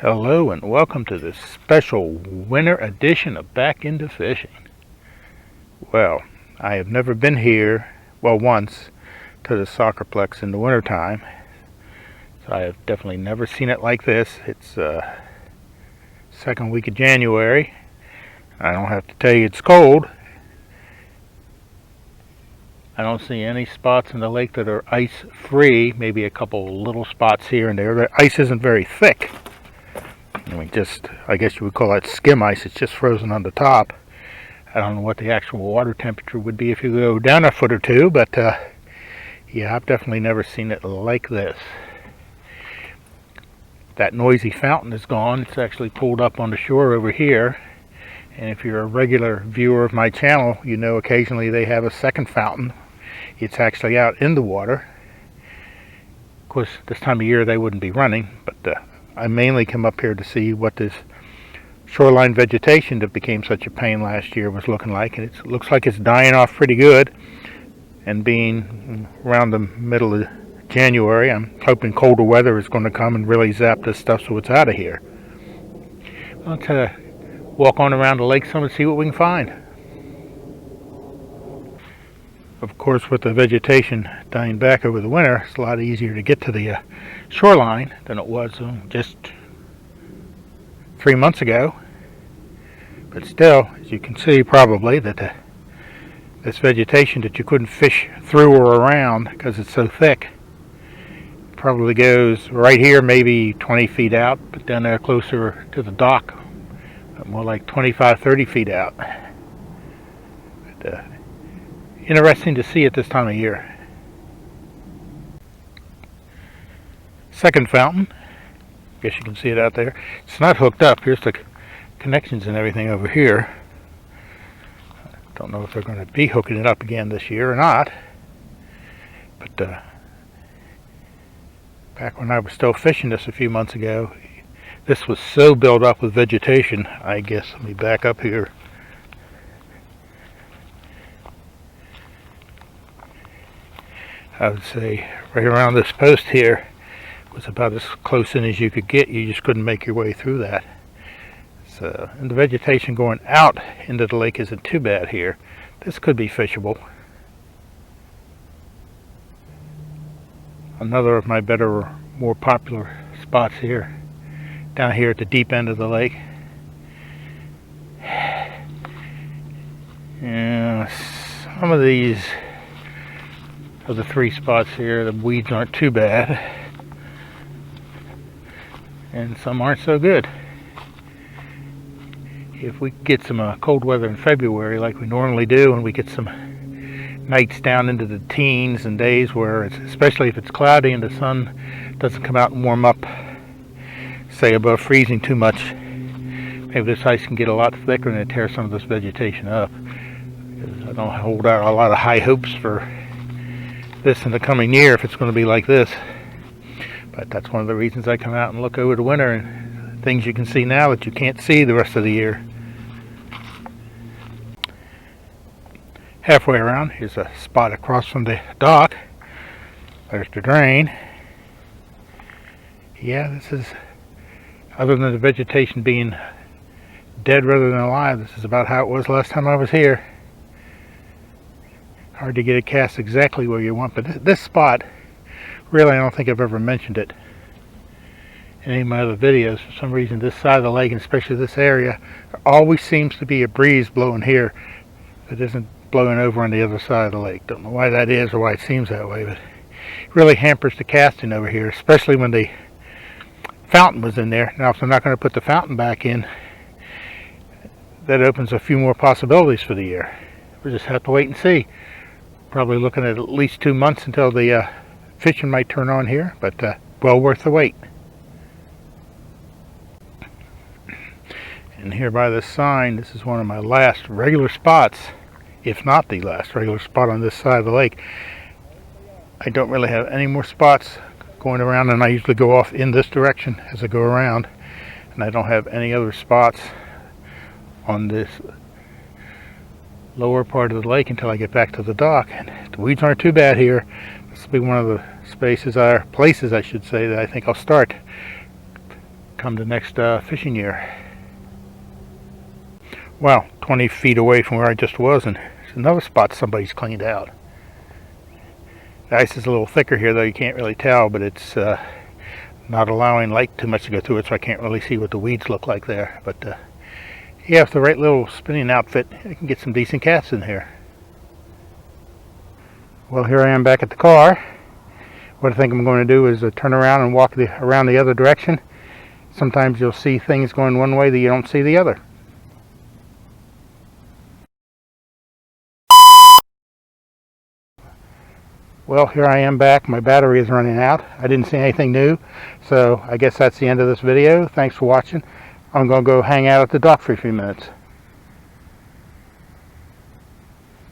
Hello and welcome to this special winter edition of Back Into Fishing. Well, I have never been here, once, to the Soccerplex in the wintertime. So I have definitely never seen it like this. It's second week of January. I don't have to tell you it's cold. I don't see any spots in the lake that are ice free, maybe a couple little spots here and there. The ice isn't very thick. I guess you would call that skim ice. It's just frozen on the top. I don't know what the actual water temperature would be if you go down a foot or two, but yeah, I've definitely never seen it like this. That noisy fountain is gone. It's actually pulled up on the shore over here. And if you're a regular viewer of my channel, you know occasionally they have a second fountain. It's actually out in the water. Of course, this time of year they wouldn't be running, but I mainly come up here to see what this shoreline vegetation that became such a pain last year was looking like. And it looks like it's dying off pretty good. And being around the middle of January, I'm hoping colder weather is going to come and really zap this stuff so it's out of here. Let's walk on around the lake some and see what we can find. Of course, with the vegetation dying back over the winter, it's a lot easier to get to the shoreline than it was just 3 months ago. But still, as you can see probably, that this vegetation that you couldn't fish through or around because it's so thick probably goes right here maybe 20 feet out, but down there closer to the dock, more like 25-30 feet out. But, interesting to see at this time of year. Second fountain. Guess you can see it out there. It's not hooked up. Here's the connections and everything over here. Don't know if they're going to be hooking it up again this year or not. But back when I was still fishing this a few months ago, this was so built up with vegetation. I guess let me back up here. I would say right around this post here was about as close in as you could get. You just couldn't make your way through that. So, and the vegetation going out into the lake isn't too bad here. This could be fishable. Another of my better, more popular spots here, down here at the deep end of the lake. Yeah, some of these of the three spots here, the weeds aren't too bad, and some aren't so good. If we get some cold weather in February like we normally do, and we get some nights down into the teens and days where it's, especially if it's cloudy and the sun doesn't come out and warm up, say above freezing too much, maybe this ice can get a lot thicker and it tears some of this vegetation up. Because I don't hold out a lot of high hopes for this in the coming year if it's going to be like this. But that's one of the reasons I come out and look over the winter, and things you can see now that you can't see the rest of the year. Halfway around, here's a spot across from the dock. There's the drain. Yeah, this is, other than the vegetation being dead rather than alive, this is about how it was last time I was here. Hard to get a cast exactly where you want, but this spot, really I don't think I've ever mentioned it in any of my other videos. For some reason this side of the lake, and especially this area, there always seems to be a breeze blowing here that isn't blowing over on the other side of the lake. Don't know why that is or why it seems that way, but it really hampers the casting over here, especially when the fountain was in there. Now if I'm not going to put the fountain back in, that opens a few more possibilities for the year. We'll just have to wait and see. Probably looking at least 2 months until the fishing might turn on here, but well worth the wait. And here by this sign, this is one of my last regular spots, if not the last regular spot on this side of the lake. I don't really have any more spots going around, and I usually go off in this direction as I go around, and I don't have any other spots on this lower part of the lake until I get back to the dock. And the weeds aren't too bad here. This will be one of the places I should say, that I think I'll start come the next fishing year. Well, 20 feet away from where I just was, and there's another spot somebody's cleaned out. The ice is a little thicker here, though you can't really tell, but it's not allowing light too much to go through it, so I can't really see what the weeds look like there. But yeah, with the right little spinning outfit, I can get some decent casts in here. Well, here I am back at the car. What I think I'm going to do is turn around and walk around the other direction. Sometimes you'll see things going one way that you don't see the other. Well, here I am back. My battery is running out. I didn't see anything new, so I guess that's the end of this video. Thanks for watching. I'm going to go hang out at the dock for a few minutes.